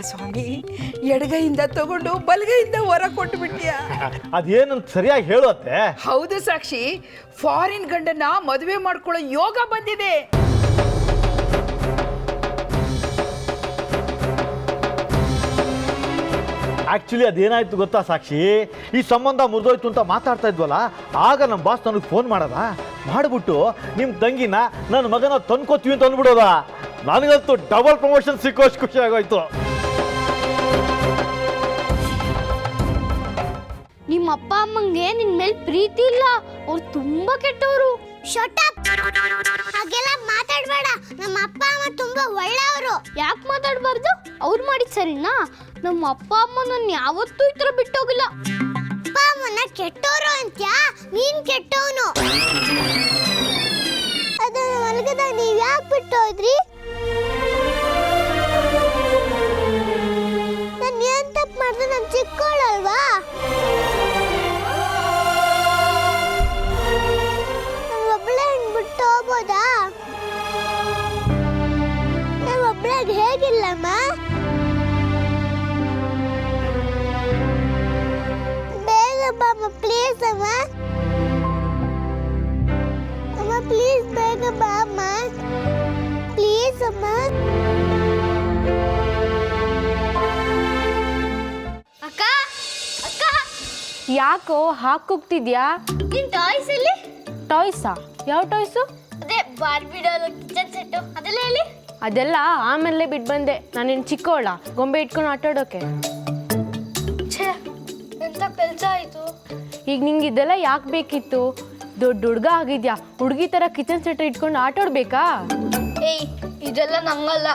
ಸ್ವಾಮಿ, ಎಡಗೈಯಿಂದ ತಗೊಂಡು ಬಲಗೈಯಿಂದ ಹೊರ ಕೊಟ್ಟು ಬಿಟ್ಟಿಯ. ಅದೇನಂತ ಸರಿಯಾಗಿ ಹೇಳುತ್ತೆ. ಹೌದು ಸಾಕ್ಷಿ, ಫಾರಿನ್ ಗಂಡನ ಮದುವೆ ಮಾಡ್ಕೊಳ್ಳೋ ಯೋಗ ಬಂದಿದೆ. ಆಕ್ಚುಲಿ ಅದೇನಾಯ್ತು ಗೊತ್ತಾ ಸಾಕ್ಷಿ, ಈ ಸಂಬಂಧ ಮುರಿದೋಯ್ತು ಅಂತ ಮಾತಾಡ್ತಾ ಇದ್ವಲ್ಲ, ಆಗ ನಮ್ಮ ಬಾಸ್ ನನಗೆ ಫೋನ್ ಮಾಡಿಬಿಟ್ಟು ನಿಮ್ಮ ತಂಗಿನ ನನ್ನ ಮಗನ ತಂದ್ಕೋತೀವಿ ಅಂತ ಅಂದ್ಬಿಡೋದ. ನನಗಂತೂ ಡಬಲ್ ಪ್ರಮೋಷನ್ ಸಿಕ್ಕೋಷ್ಟು ಖುಷಿ ಆಗೋಯ್ತು. ನಿಮ್ಮ ಅಪ್ಪ ಅಮ್ಮಂಗೆ ನಿನ್ ಮೇಲೆ ಪ್ರೀತಿ ಇಲ್ಲ, ಅವ್ರು ತುಂಬಾ ಕೆಟ್ಟವರು. ಹಾಗೆಲ್ಲ ಮಾತಾಡ್ಬೇಡ, ನಮ್ಮ ಅಪ್ಪ ಅಮ್ಮ ತುಂಬಾ ಒಳ್ಳೆಯವರು. ಯಾಕೆ ಮಾತಾಡ್ಬಾರ್ದು? ಅವ್ರು ಮಾಡಿದ್ ಸರಿನಾ? ನಮ್ಮ ಅಪ್ಪ ಅಮ್ಮ ನನ್ನ ಯಾವತ್ತೂ ಈ ತರ ಬಿಟ್ಟೋಗಿಲ್ಲ. ಅಪ್ಪ ಅಮ್ಮನ ಕೆಟ್ಟವರು ಅಂತ್ಯಾ? ನೀನ್ ಕೆಟ್ಟವನು. ಅದನ್ನ ಮಲಗದ ನೀವ್ ಯಾಕೆ ಬಿಟ್ಟೋದ್ರಿ? ನಾನು ಏನ್ ತಪ್ಪು ಮಾಡ್ದೆ? ನಾನು ಚಿಕ್ಕವಳಲ್ವಾ? ನಾನು ಒಬ್ಳೆ ಬಿಟ್ಟು ಹೋಗ್ಬೋದಾ? ನಾನು ಒಬ್ಳಾಗ ಹೇಗಿಲ್ಲಮ್ಮ? ಬೇಗ ಬಾಮ್ಮ ಪ್ಲೀಸ್ ಅಮ್ಮ. ಅಮ್ಮ ಪ್ಲೀಸ್ ಬೇಗ ಬಾಮ್ಮ, ಪ್ಲೀಸ್ ಅಮ್ಮ. ಅಕ್ಕ ಅಕ್ಕ, ಯಾಕೋ ಹಾಕೋಗ್ತಿದ್ಯಾ? ನಿನ್ ಟಾಯ್ಸ್ ಎಲ್ಲಿ? ಟಾಯ್ಸಾ? ಯಾವ ಟಾಯ್ಸು? ಅದೇ ಬಾರ್ಬಿ ಡಾಲ್, ಕಿಚನ್ ಸೆಟ್ಟು, ಅದೆಲ್ಲ ಎಲ್ಲಿ? ಅದೆಲ್ಲ ಆಮೇಲೆ ಬಿಟ್ಟು ಬಂದೆ. ನಾನೇನು ಚಿಕ್ಕವಳ ಗೊಂಬೆ ಇಟ್ಕೊಂಡು ಆಟಾಡೋಕೆ? ಛೇ, ಎಂತ ಕೆಲಸ ಆಯ್ತು. ಈಗ ನಿಂಗೆ ಇದೆಲ್ಲ ಯಾಕೆ ಬೇಕಿತ್ತು? ದೊಡ್ಡ ಹುಡುಗ ಆಗಿದ್ಯಾ, ಹುಡುಗಿ ಥರ ಕಿಚನ್ ಸೆಟ್ ಇಟ್ಕೊಂಡು ಆಟಾಡ್ಬೇಕಾ? ಏಯ್, ಇದೆಲ್ಲ ನಂಗಲ್ಲ.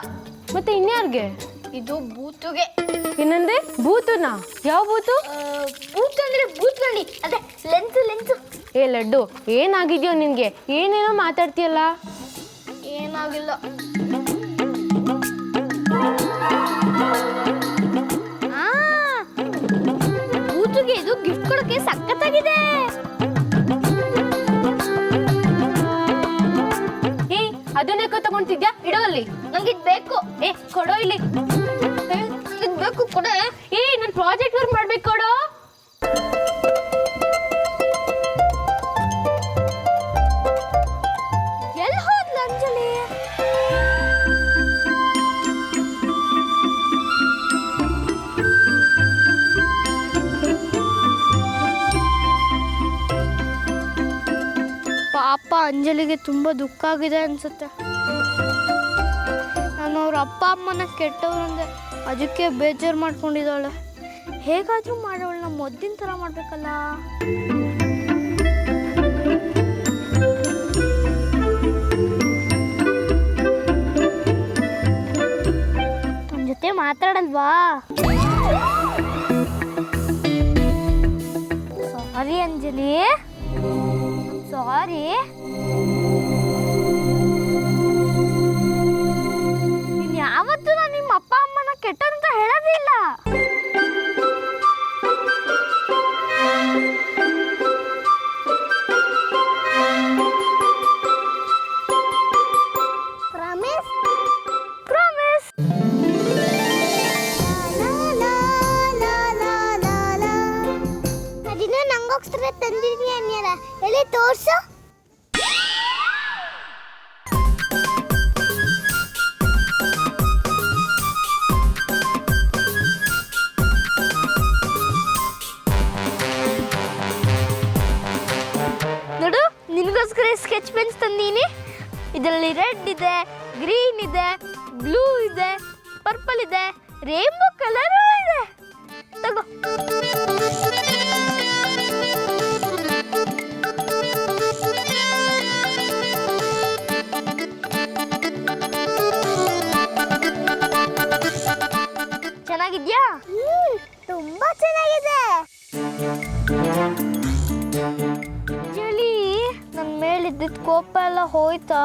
ಮತ್ತೆ ಇನ್ಯಾರ್ಗೆ? ಇದು ಬೂತುಗೆ. ಏನಂದ್ರೆ? ಭೂತುನ? ಯಾವ ಭೂತು? ಬೂತ್ ಅಂದ್ರೆ ಬೂತ್ಗಣಿ, ಅದೇ ಲೆನ್ಸು. ಏ ಲಡ್ಡು, ಏನಾಗಿದ್ಯೋ ನಿನಗೆ? ಏನೇನೋ ಮಾತಾಡ್ತೀಯಲ್ಲ. ಏನಾಗಿಲ್ಲ. ಬೂತುಗೆ ಇದು ಗಿಫ್ಟ್ ಕೊಡೋಕೆ ಸಖತ್ತಾಗಿದೆ. ಏ, ಅದನ್ನೇಕೋ ತಗೊಂತಿದ್ಯಾ? ಇಡೋ ಅಲ್ಲಿ. ನಂಗೆ ಇದು ಬೇಕು. ಏ, ಕೊಡೋ ಇಲ್ಲಿ. ಇದು ಬೇಕು ಕೊಡೆ. ಏ, ನಾನು ಪ್ರಾಜೆಕ್ಟ್ ವರ್ಕ್ ಮಾಡ್ಬೇಕು, ಕೊಡೋ. ಎಲ್ಲಿ ಹೋದ್ಲ ಅಂಜಲಿ? ಪಾಪ ಅಂಜಲಿಗೆ ತುಂಬಾ ದುಃಖ ಆಗಿದೆ ಅನ್ಸುತ್ತೆ. ನಾನು ಅವ್ರ ಅಪ್ಪ ಅಮ್ಮನ ಕೆಟ್ಟವ್ರು ಅಂದೆ, ಅದಕ್ಕೆ ಬೇಜಾರು ಮಾಡ್ಕೊಂಡಿದ್ದಾಳೆ. ಹೇಗಾದ್ರೂ ಮಾಡೋಳನ್ನ ಮೊದ್ಲಿನ ಥರ ಮಾಡ್ಬೇಕಲ್ಲ. ನನ್ನ ಜೊತೆ ಮಾತಾಡಲ್ವಾ? ಸಾರಿ ಅಂಜಲಿ, ಸಾರಿ. ನೀನು ಯಾವತ್ತೂ ನಾನು ನಿಮ್ಮ ಅಪ್ಪ ಅಮ್ಮನ ಕೆಟ್ಟಂತ ಹೇಳೋದಿಲ್ಲ. ಪ್ರಾಮಿಸ್? ಪ್ರಾಮಿಸ್. ಅದಿನ್ನ ನಂಗೋಸ್ಕರ ತಂದಿದ್ದೀನಿ ಅನ್ಯಾರ, ಎಲ್ಲಿ ತೋರ್ಸು. ನೋಡು, ನಿನಗೋಸ್ಕರ ಸ್ಕೆಚ್ ಪೆನ್ಸ್ ತಂದೀನಿ. ಇದರಲ್ಲಿ ರೆಡ್ ಇದೆ, ಗ್ರೀನ್ ಇದೆ, ಬ್ಲೂ ಇದೆ, ಪರ್ಪಲ್ ಇದೆ, ರೇನ್ಬೋ ಕಲರ್ ಇದೆ. ತಗೋ. ಚೆನ್ನಾಗಿದ್ಯಾ? ತುಂಬಾ ಚೆನ್ನಾಗಿದೆ. ಜಲಿ, ನನ್ನ ಮೇಲಿದ್ದಿದ್ದ ಕೋಪ ಎಲ್ಲ ಹೋಯ್ತಾ?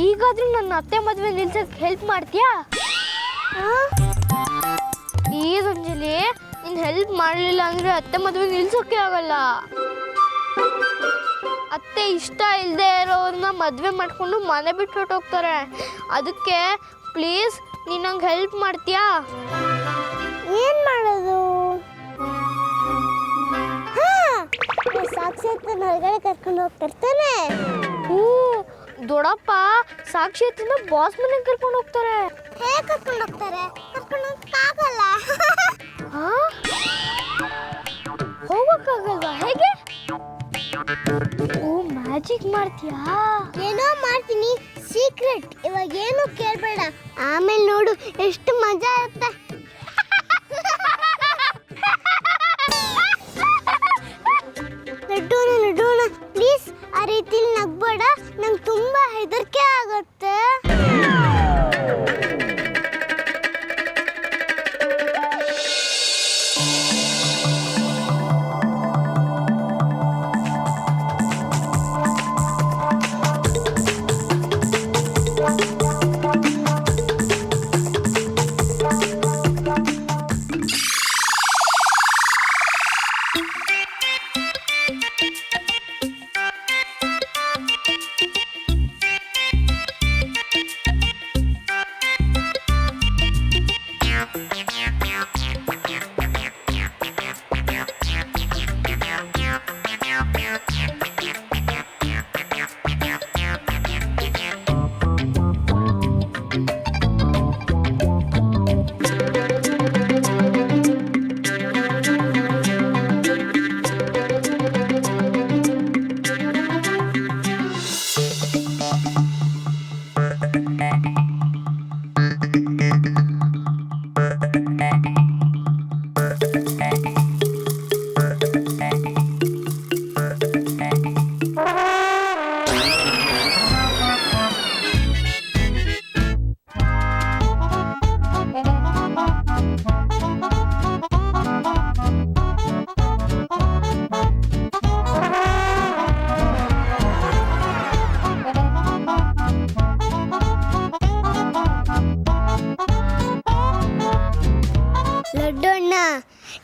ಈಗಾದ್ರೂ ನನ್ನ ಅತ್ತೆ ಮದುವೆ ನಿಲ್ಸಕ್ಕೆ ಹೆಲ್ಪ್ ಮಾಡ್ತೀಯಾ? ಈಗ ಅಂಜಲಿ, ನೀನು ಹೆಲ್ಪ್ ಮಾಡಲಿಲ್ಲ ಅಂದ್ರೆ ಅತ್ತೆ ಮದುವೆ ನಿಲ್ಸೋಕೆ ಆಗಲ್ಲ. ಅತ್ತೆ ಇಷ್ಟ ಇಲ್ಲದೆ ಇರೋರನ್ನ ಮದುವೆ ಮಾಡಿಕೊಂಡು ಮನೆ ಬಿಟ್ಟು ಹೊರಟೋಗ್ತಾರೆ. ಅದಕ್ಕೆ ಪ್ಲೀಸ್ ನೀನು ನಂಗೆ ಹೆಲ್ಪ್ ಮಾಡ್ತೀಯಾ? ಏನ್ ಮಾಡೋದು? ಸಾಕ್ಷಾತ್ನ ಹೊರಗಡೆ ಕರ್ಕೊಂಡು ಹೋಗ್ತಿರ್ತಾನೆ. ದೊಡ್ಡಪ್ಪ ಸಾಕ್ಷಾತ್ನ ಬಾಸ್ ಮನೆಗೆ ಕರ್ಕೊಂಡು ಹೋಗ್ತಾರೆ. ಹೇಗೆ ಕರ್ಕೊಂಡು ಹೋಗ್ತಾರೆ? ಕರ್ಕೊಂಡು ಹೋಗಕ್ಕಾಗಲ್ಲ. ಹೋಗಕ್ಕಾಗಲ್ವಾ? ಹೇಗೆ? ಓ, ಮ್ಯಾಜಿಕ್ ಮಾಡ್ತೀಯಾ? ಏನೋ ಮಾಡ್ತೀನಿ, ಸೀಕ್ರೆಟ್. ಇವಾಗ ಏನು ಕೇಳಬೇಡ, ಆಮೇಲೆ ನೋಡು ಎಷ್ಟು ಮಜಾ ಇರುತ್ತೆ. ನಡೋಣ ಪ್ಲೀಸ್, ಆ ರೀತಿಲಿ ನಗ್ಬೇಡ, ನಂಗೆ ತುಂಬಾ ಹೆದರಿಕೆ ಆಗತ್ತೆ.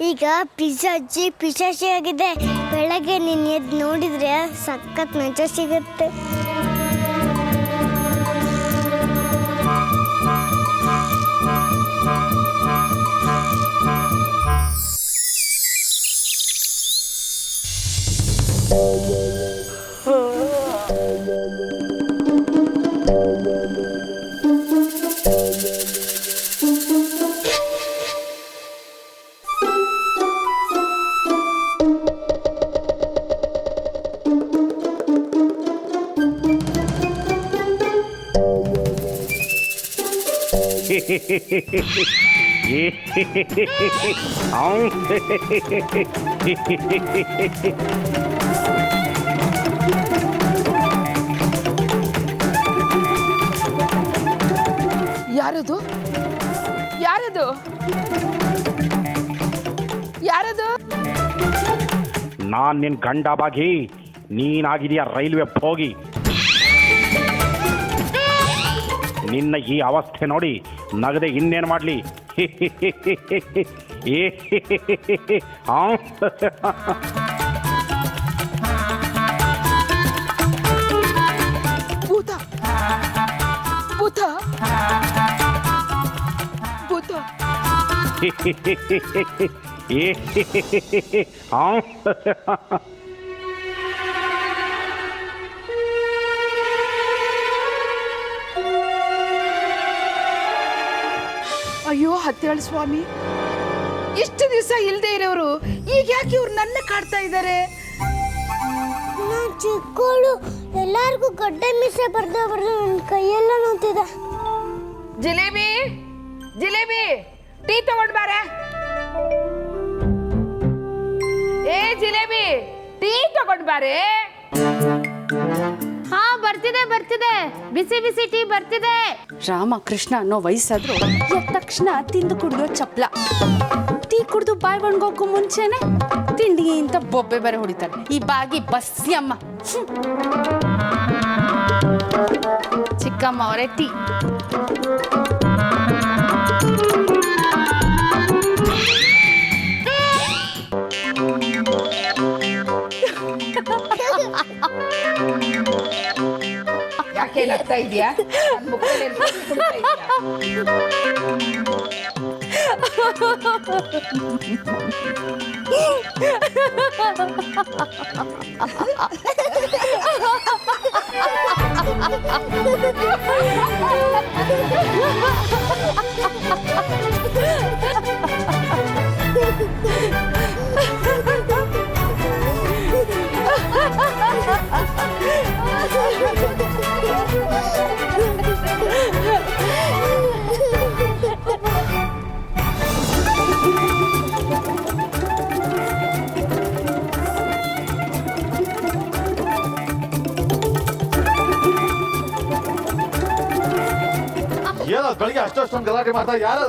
ಈಗ ಪಿಜ್ಜಾಜ್ಜಿ ಪಿಶಾಚಿ ಆಗಿದೆ. ಬೆಳಗ್ಗೆ ನೀನು ಎದ್ದು ನೋಡಿದ್ರೆ ಸಖತ್ ಮಜಾ ಸಿಗುತ್ತೆ. ಯಾರದು? ಯಾರದು? ಯಾರದು? ನಾನ್ ನಿನ್ ಗಂಡ ಬಾಗಿ, ನೀನಾಗಿದೆಯಾ ರೈಲ್ವೆ ಹೋಗಿ. ನಿನ್ನ ಈ ಅವಸ್ಥೆ ನೋಡಿ ನಗದೆ ಇನ್ನೇನು ಮಾಡಲಿ? ಭೂತ ಭೂತ ಭೂತ. ಅಯ್ಯೋ ಹತ್ಯಾಳು ಸ್ವಾಮಿ, ಇಷ್ಟು ದಿವಸ ಇಲ್ಲದೆ ಇರೋರು ಈಗ ಯಾಕೆ ಇವ್ರು ನನ್ನ ಕಾಡ್ತಾ ಇದ್ದಾರೆ? ನಾನು ಚಿಕ್ಕೋಳು, ಎಲ್ಲಾರ್ಗೂ ಗಡ್ಡೆ ಮೀಸೆ ಬರ್ದ ನನ್ನ ಕೈಯೆಲ್ಲ ನೋತಿದೆ. ಜಿಲೇಬಿ ಜಿಲೇಬಿ, ಟೀ ತಗೊಂಡ್ ಬಾರೆ. ಏ ಜಿಲೇಬಿ, ಟೀ ತಗೊಂಡ್ ಬಾರೆ. ಹಾ, ಬರ್ತಿದೆ, ಬಿಸಿ ಬಿಸಿ ಟೀ ಬರ್ತಿದೆ. ರಾಮಕೃಷ್ಣ ಅನ್ನೋ ವಯಸ್ಸಾದ್ರು ಎದ್ದ ತಕ್ಷಣ ತಿಂದು ಕುಡಿಯೋ ಚಪ್ಲ. ಟೀ ಕುಡಿದು ಬಾಯಿ ಒಣಗೋಕ್ಕೂ ಮುಂಚೆನೆ ತಿಂಡಿ ಅಂತ ಬೊಬ್ಬೆ ಬೇರೆ ಹೊಡಿತಾರೆ. ಈ ಬಾಗಿ ಬಸ್ಸಿ ಅಮ್ಮ. ಚಿಕ್ಕಮ್ಮ ಅವರೇ ಟೀ. ಯಾಕೆ ನಗ್ತಾ ಇದೆಯಾ? ನನ್ ಮುಖದಲ್ಲಿ ಏನ್ ಕುಣಿತಾ ಇದ್ಯಾ? ಏನೋ ಬೆಳಿಗ್ಗೆ ಅಷ್ಟೊಂದು ಗಲಾಟೆ ಮಾಡ್ತಾ ಯಾರು?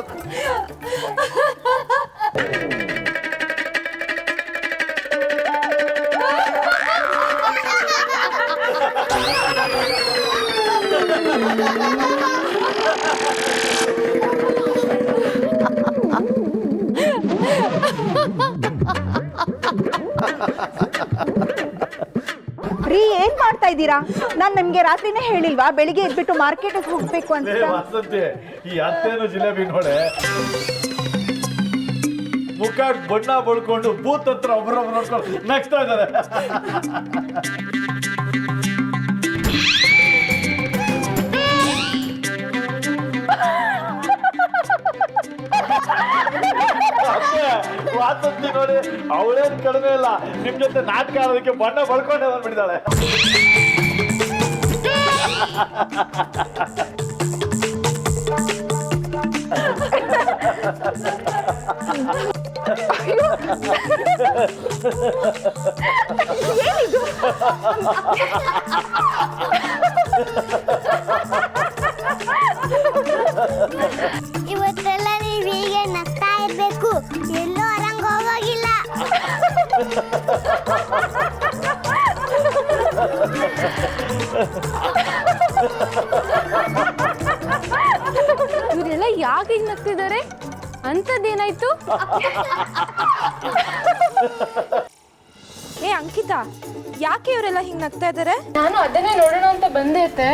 ರೀ ಏನ್ ಮಾಡ್ತಾ ಇದ್ದೀರಾ? ನಾನ್ ನಿಮ್ಗೆ ರಾತ್ರಿನೇ ಹೇಳಿಲ್ವಾ ಬೆಳಿಗ್ಗೆ ಎದ್ಬಿಟ್ಟು ಮಾರ್ಕೆಟ್ ಹೋಗ್ಬೇಕು ಅಂತ? ವಾಸಂತಿ, ಈ ಅತ್ತೇನು ಜಿಲೇಬಿ ನೋಡೆ ಮುಖ ಬಣ್ಣ ಬಳ್ಕೊಂಡು ಬೂತ್ ಹತ್ರ ಒಬ್ಬರೊಬ್ಬರು ನೋಡ್ಕೊಂಡು ನಗ್ತಾ ಇದ್ದಾರೆ. ವಾಸಂತಿ ನೋಡಿ ಅವಳೇನ್ ಕಡಿಮೆ ಇಲ್ಲ, ನಿಮ್ ಜೊತೆ ನಾಟಕ ಆಡೋದಕ್ಕೆ ಬಣ್ಣ ಬಳ್ಕೊಂಡೆ ಬಂದ್ಬಿಟ್ಟಿದ್ದಾಳೆ. ಇವತ್ತೆಲ್ಲ ನೀವು ಹೀಗೆ ನಗ್ತಾ ಇರ್ಬೇಕು, ಎಲ್ಲೂ ಹೊರಂಗ್ ಹೋಗೋಗಿಲ್ಲ. ಇವರೆಲ್ಲ ಯಾಕೆ ಹಿಂಗ್ ನಗ್ತಿದ್ದಾರೆ? ಅಂಥದ್ದೇನಾಯ್ತು? ಏ ಅಂಕಿತಾ, ಯಾಕೆ ಇವರೆಲ್ಲ ಹಿಂಗ್ ನಗ್ತಾ ಇದ್ದಾರೆ? ನಾನು ಅದನ್ನೇ ನೋಡೋಣ ಅಂತ ಬಂದೆ ಅತ್ತೆ.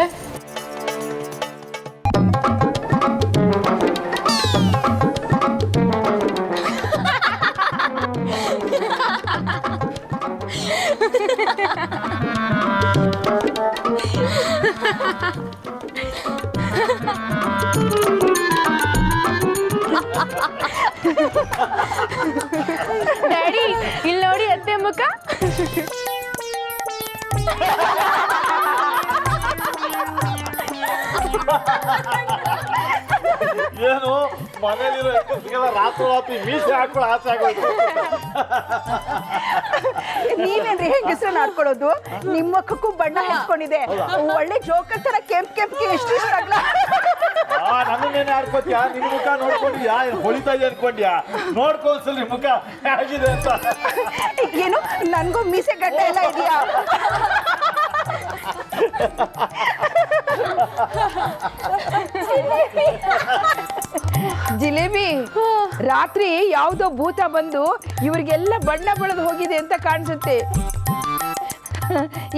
ಡ್ಯಾಡಿ ಇಲ್ಲಿ ನೋಡಿ ಅತ್ತೆ ಮುಖ. ಏನು ಮನೇಲಿರೋ ಹೆಂಗಸ್ರಿಗೆಲ್ಲ ರಾತ್ರಿ ಮೀಸೆ ಹಾಕೊಂಡು ಆಸೆ ಆಗೋದು. ನೀವೇನ್ರಿ ಹೆಂಗಸ್ರನ್ನ ಆಡ್ಕೊಳ್ಳೋದು? ನಿಮ್ಮ ಮುಖಕ್ಕೂ ಬಣ್ಣ ಹಚ್ಕೊಂಡಿದೆ, ಒಳ್ಳೆ ಜೋಕರ್ ತರ ಕೆಂಪ್ ಎಷ್ಟು ಇಷ್ಟ ಆಗ್ಲ. ನನ್ನನ್ನೇನೆ ಆಡ್ಕೋತೀಯಾ? ನಿನ್ ಮುಖ ನೋಡ್ಕೊಂಡಿದ್ಯಾ? ಹೊಳಿತಾ ಇದೆಯಾ ಅನ್ಕೊಂಡ್ಯಾ? ನೋಡ್ಕೊಳ್ಸಲ್ ಮುಖ ಹೇಗಿದೆ ಅಂತ. ಏನು ನನ್ಗೂ ಮೀಸೆ ಗಡ್ಡ ಎಲ್ಲ ಇದೆಯಾ? ಜಿಲೇಬಿ, ರಾತ್ರಿ ಯಾವ್ದೋ ಭೂತ ಬಂದು ಇವ್ರಿಗೆಲ್ಲ ಬಣ್ಣ ಬಳಿದು ಹೋಗಿದೆ ಅಂತ ಕಾಣಿಸುತ್ತೆ.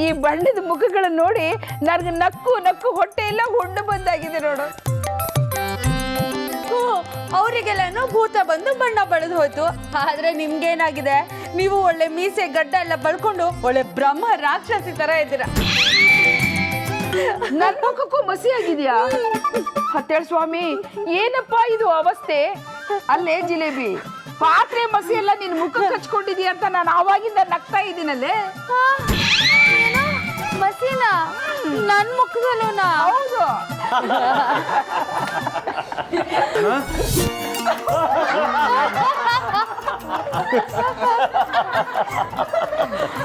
ಈ ಬಣ್ಣದ ಮುಖಗಳನ್ನು ನೋಡಿ ನನಗೆ ನಕ್ಕು ನಕ್ಕು ಹೊಟ್ಟೆ ಎಲ್ಲ ಹುಣ್ಣು ಬಂದಾಗಿದೆ ನೋಡು. ಅವರಿಗೆಲ್ಲನೂ ಭೂತ ಬಂದು ಬಣ್ಣ ಬಳಿದು ಹೋಯ್ತು, ಆದ್ರೆ ನಿಮ್ಗೇನಾಗಿದೆ? ನೀವು ಒಳ್ಳೆ ಮೀಸೆ ಗಡ್ಡ ಎಲ್ಲ ಬಳ್ಕೊಂಡು ಒಳ್ಳೆ ಬ್ರಹ್ಮ ರಾಕ್ಷಸಿ ತರ ಇದ್ದೀರಾ. ನನ್ನ ಮುಖಕ್ಕೂ ಮಸಿ ಆಗಿದ್ಯಾ? ಹತ್ತೇಳ್ ಸ್ವಾಮಿ, ಏನಪ್ಪಾ ಇದು ಅವಸ್ಥೆ? ಅಲ್ಲೇ ಜಿಲೇಬಿ, ಪಾತ್ರೆ ಮಸಿ ಎಲ್ಲ ನಿನ್ ಮುಖಕ್ಕೆ ಹಚ್ಕೊಂಡಿದೀಯ ಅಂತ ನಾನು ಆವಾಗಿಂದ ನಗ್ತಾ ಇದ್ದೀನಲ್ಲೇ. ಮಸೀನ ನನ್ ಮುಖದಲ್ಲೂನಾ? ಹೌದು.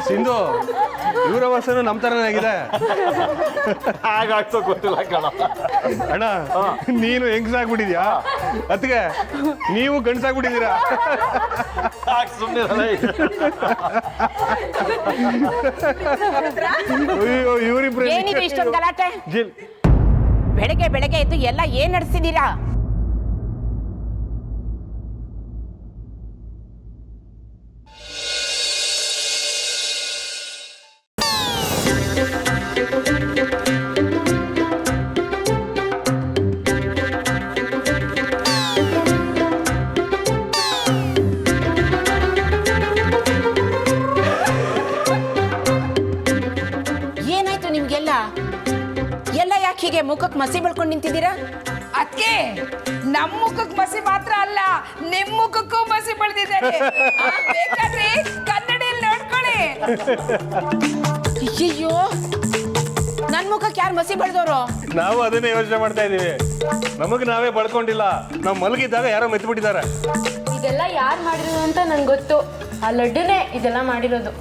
ಸಿಂಧು, ಇವರ ವಾಸನು ನಮ್ಮ ತರನೇ ಆಗಿದೆ. ಹಾಗಾಗ್ತೋ ಗೊತ್ತಿಲ್ಲ ಕಣ. ಅಣ್ಣ, ನೀನು ಹೆಂಗಸಾಗ್ಬಿಟ್ಟಿದ್ಯಾ? ಅದಕ್ಕೆ ನೀವು ಗಂಡಸಾಗ್ಬಿಟ್ಟಿದ್ದೀರಾ. ಸುಮ್ಮನೆ ಅಯ್ಯೋ, ಇವರಿಬ್ರು ಏನಿದೆ ಇಷ್ಟೊಂದು ಗಲಾಟೆ? ಬೆಳಗ್ಗೆ ಬೆಳಗ್ಗೆ ಎದ್ದು ಎಲ್ಲ ಏನ್ ನಡೆಸಿದೀರಾ? ಏನಾಯ್ತು ನಿಮ್ಗೆಲ್ಲ ಎಲ್ಲ ಯಾಕೆ ಹೀಗೆ ಮುಖಕ್ಕೆ ಮಸಿ ಬೆಳ್ಕೊಂಡು ನಿಂತಿದ್ದೀರಾ? ಅದಕ್ಕೆ ನಮ್ಮ ಮುಖಕ್ಕೆ ಮಸಿ ಮಾತ್ರ ಅಲ್ಲ ನಿಮ್ ಮುಖಕ್ಕೂ ಮಸಿ ಬೆಳೆದಿದ್ದಾರೆ. ಬೇಕಾದ್ರೆ ಕನ್ನಡಿಯಲ್ಲಿ ನೋಡ್ಕೊಳ್ಳಿ. ಅಯ್ಯಯ್ಯೋ, ನನ್ ಮುಖಕ್ಕೆ ಯಾರು ಮಸಿ ಬೆಳೆದವರು? ನಾವು ಅದನ್ನೇ ಯೋಚನೆ ಮಾಡ್ತಾ ಇದೀವಿ. ನಮಗ್ ನಾವೇ ಬಳ್ಕೊಂಡಿಲ್ಲ, ನಾವು ಮಲಗಿದ್ದಾಗ ಯಾರೋ ಮೆತ್ಬಿಟ್ಟಿದ್ದಾರೆ. ಇದೆಲ್ಲ ಯಾರು ಮಾಡಿರೋದು ಅಂತ ನಂಗೆ ಗೊತ್ತು. ಆ ಲಡ್ಡುನೇ ಇದೆಲ್ಲ ಮಾಡಿರೋದು.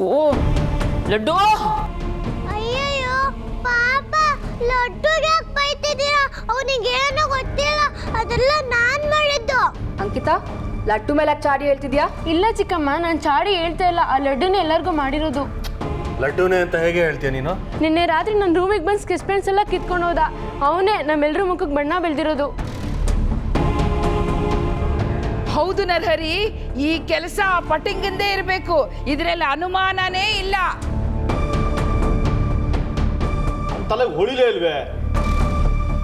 ಓ ಲಡ್ಡು, ಅಯ್ಯಯ್ಯೋ ಪಾಪ ಲಡ್ಡು ಯಾಕೆ ಬೈತಿದ್ದೀರಾ? ಅವನಿಗೆ ಏನೋ ಗೊತ್ತಿಲ್ಲ, ಅದೆಲ್ಲ ನಾನ್ ಮಾಡಿದ್ದು. ಅಂಕಿತಾ, ಲಡ್ಡು ಮೇಲೆ ಚಾಡಿ ಹೇಳ್ತಿದ್ಯಾ? ಇಲ್ಲ ಚಿಕ್ಕಮ್ಮ, ನಾನು ಚಾಡಿ ಹೇಳ್ತಾ ಇಲ್ಲ. ಆ ಲಡ್ಡುನೇ ಎಲ್ಲರಿಗೂ ಮಾಡಿರೋದು. ಲಡ್ಡುನೇ ಅಂತ ಹೇಗೆ ಹೇಳ್ತೀಯ ನೀನು? ನಿನ್ನೆ ರಾತ್ರಿ ನನ್ನ ರೂಮಿಗೆ ಬಂದು ಸ್ಕೆಚ್ ಪೆನ್ಸ್ ಎಲ್ಲ ಕಿತ್ಕೊಂಡು ಹೋದ. ಅವನೇ ನಮ್ಮೆಲ್ಲರೂ ಮುಖಕ್ಕೆ ಬಣ್ಣ ಬೆಳೆದಿರೋದು. ಹೌದು ನರಹರಿ, ಈ ಕೆಲಸ ಪಟಿಂಗಿಂದೇ ಇರಬೇಕು. ಇದರಲ್ಲಿ ಅನುಮಾನನೇ ಇಲ್ಲ. ತಲೆಗೆ ಹೊಳಿಲೇ ಇಲ್ವೇ?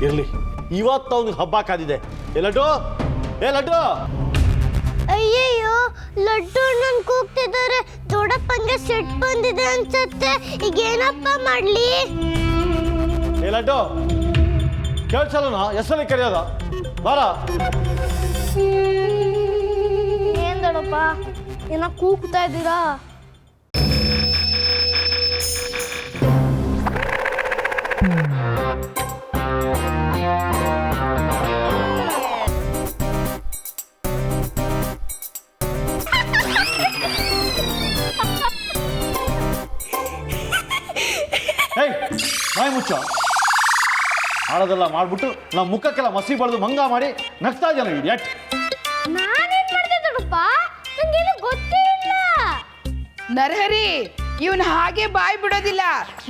ಇರ್ಲಿ, ಇವತ್ತು ಅವ್ನಿಗೆ ಹಬ್ಬ ಕಾದಿದೆ. ಏ ಲಡ್ಡು, ಏ ಲಡ್ಡು. ಅಯ್ಯಯ್ಯೋ ಲಡ್ಡು ನನ್ ಕೂಗ್ತಿದ್ದಾರೆ. ದೊಡ್ಡಪ್ಪಂಗೆ ಸಿಟ್ಟು ಬಂದಿದೆ ಅನ್ಸುತ್ತೆ. ಈಗ ಏನಪ್ಪ ಮಾಡ್ಲಿ? ಏ ಲಡ್ಡು, ಕೇಳ್ಸಲ್ಲ ಹೆಸರಲ್ಲಿ ಕರೆಯೋದು ಬಾರ. ಏನ್ ದೊಡ್ಡಪ್ಪ ಏನೋ ಕೂಗ್ತಾ ಇದ್ದೀರಾ? ಏಯ್, ಬಾಯಿ ಮುಚ್ಚ. ಮಾಡೋದೆಲ್ಲ ಮಾಡ್ಬಿಟ್ಟು ನಮ್ಮ ಮುಖಕ್ಕೆಲ್ಲ ಮಸಿ ಬಳ್ದು ಮಂಗ ಮಾಡಿ ನಗ್ತಾ ಇದೆಯಲ್ಲ ಇಡಿಯಟ್. ನಾನೇನ್ ಮಾಡ್ದೆ ದೊಡ್ಡಪ್ಪ? ನಂಗೇನು ಗೊತ್ತೇ ಇಲ್ಲ. ನರಹರಿ, ಇವನ್ ಹಾಗೆ ಬಾಯ್ ಬಿಡೋದಿಲ್ಲ.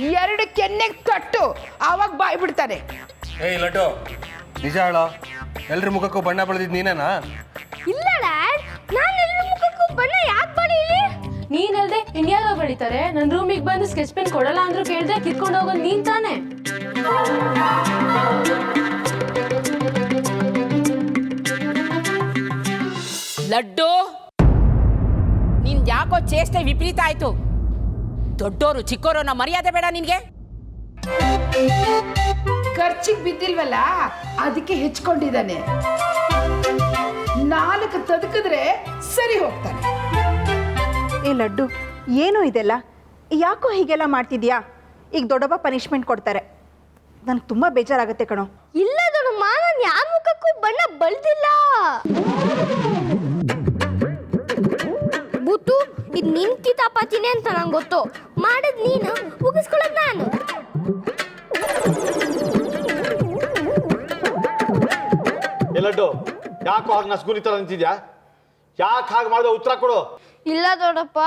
2 ಕೆನ್ನೆಗೆ ತಟ್ಟು, ಆವಾಗ ಬಾಯ್ ಬಿಡ್ತಾನೆ. ಏಯ್ ಲಡ್ಡು, ನಿಜ ಹೇಳೋ, ಎಲ್ರ ಮುಖಕ್ಕೂ ಬಣ್ಣ ಬೆಳೆದಿದ್ದು ನೀನೇನಾ? ಇಲ್ಲ ಡ್ಯಾಡ್, ನಾನು ಎಲ್ಲರ ಮುಖಕ್ಕೂ ಬಣ್ಣ ಯಾಕೆ ಬಳಿಲಿ? ನೀನಲ್ದೆ ಇನ್ಯಾರೋ ಬೆಳಿತಾರೆ. ನನ್ನ ರೂಮಿಗೆ ಬಂದು ಸ್ಕೆಚ್ ಪೆನ್ ಕೊಡಲ್ಲ ಅಂದ್ರೂ ಕೇಳಿದ್ರೆ ಕಿತ್ಕೊಂಡು ಹೋಗೋದು ನೀನ್ ತಾನೆ. ಲಡ್ಡು, ನಿನ್ ಯಾಕೋ ಚೇಷ್ಟೆ ವಿಪರೀತ ಆಯ್ತು. ದೊಡ್ಡೋರು ಚಿಕ್ಕೋರು ಮರ್ಯಾದೆ ಬೇಡ ನಿನ್ಗೆ? ಖರ್ಚಿಗೆ ಬಿದ್ದಿಲ್ವಲ್ಲ, ಅದಕ್ಕೆ ಹೆಚ್ಕೊಂಡಿದ್ದಾನೆ. 4 ತದಕಿದ್ರೆ ಸರಿ ಹೋಗ್ತಾನೆ. ಏ ಲಡ್ಡು, ಏನು ಇದೆಲ್ಲ? ಯಾಕೋ ಹೀಗೆಲ್ಲ ಮಾಡ್ತಿದ್ಯಾ? ಈಗ ದೊಡ್ಡಪ್ಪ ಪನಿಷ್ಮೆಂಟ್ ಕೊಡ್ತಾರೆ. ನನಗೆ ತುಂಬ ಬೇಜಾರಾಗುತ್ತೆ ಕಣೋ. ಇಲ್ಲ ದೊಡ್ಡಮ್ಮ, ನಾನು ಯಾರ ಮುಖಕ್ಕೂ ಬಣ್ಣ ಬಳ್ದಿಲ್ಲ. ಬುತ್ತು, ಇದು ನಿನ್ ಕಿತಾಪಾತಿನೇ ಅಂತ ನಂಗೆ ಗೊತ್ತು. ಮಾಡದ್ ನೀನು, ಮುಗಿಸ್ಕೊಳ್ಳೋದು ನಾನು. ಏ ಲಡ್ಡು, ಯಾಕೋ ಹಾಗೆ ನಸ್ಗುನಿ ಥರ ನಿಂತಿದ್ಯಾ? ಯಾಕೆ ಹಾಗೆ ಮಾಡಿದೆ? ಉತ್ತರ ಕೊಡು. ಇಲ್ಲ ದೊಡ್ಡಪ್ಪ,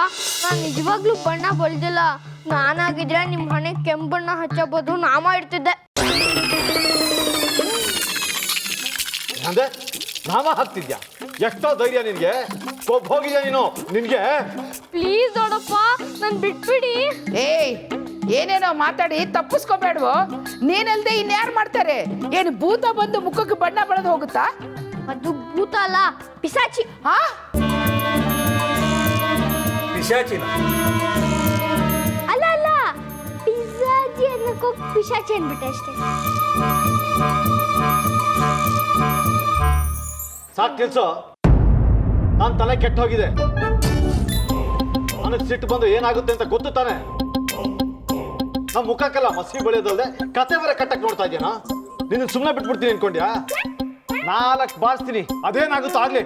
ನಾನು ನಿಜವಾಗ್ಲೂ ಬಣ್ಣ ಬಳ್ದಿಲ್ಲ. ನಾನಾಗಿದ್ರೆ ನಿಮ್ಮ ಹಣೆ ಕೆಂಪು ಬಣ್ಣ ಹಚ್ಚಬಹುದು, ನಾಮ ಇಡ್ತಿದ್ದೆ. ಅಂದ್ರೆ ನಾಮ ಹಾಕ್ತಿದ್ಯಾ? ಎಷ್ಟೋ ಧೈರ್ಯ ನಿನ್ಗೆ? ಹೋಗಿದ್ಯಾ ನೀನು? ನಿನ್ಗೆ ಪ್ಲೀಸ್ ದೊಡ್ಡಪ್ಪ, ನಾನು ಬಿಟ್ಬಿಡಿ. ಏಯ್, ಏನೇನೋ ಮಾತಾಡಿ ತಪ್ಪಿಸ್ಕೋಬೇಡ್ವೋ. ನೀನಲ್ದೆ ಇನ್ಯಾರು ಮಾಡ್ತಾರೆ? ಏನು ಭೂತ ಬಂದು ಮುಖಕ್ಕೆ ಬಣ್ಣ ಬಳೆದು ಹೋಗುತ್ತಾ? ಅದು ಭೂತ ಅಲ್ಲ, ಪಿಸಾಚಿ. ಹಾ, ಪಿಶಾಚಿನ? ಅಲ್ಲ ಅಲ್ಲ, ಪಿಸಾಚಿ ಅನ್ನಕ್ಕೋ ಪಿಶಾಚಿ ಅಂದ್ಬಿಟ್ಟೆ ಅಷ್ಟೇ. ಸಾಕು ಕೆಲ್ಸ. ನಾನು ತಲೆ ಕೆಟ್ಟ ಹೋಗಿದೆ. ನನಗೆ ಸಿಟ್ಟು ಬಂದು ಏನಾಗುತ್ತೆ ಅಂತ ಗೊತ್ತು ತಾನೆ. ನಮ್ಮ ಮುಖಕ್ಕೆಲ್ಲ ಮಸಿ ಬೆಳೆಯೋದಲ್ದೆ ಕತೆ ಬೇರೆ ಕಟ್ಟಕ್ಕೆ ನೋಡ್ತಾ ಇದೆಯಾ? ನಿನ್ನ ಸುಮ್ಮನೆ ಬಿಟ್ಬಿಡ್ತೀನಿ ಅನ್ಕೊಂಡ್ಯಾ? 4 ಬಾರಿಸ್ತೀನಿ, ಅದೇನಾಗುತ್ತೋ ಆಗ್ಲಿ.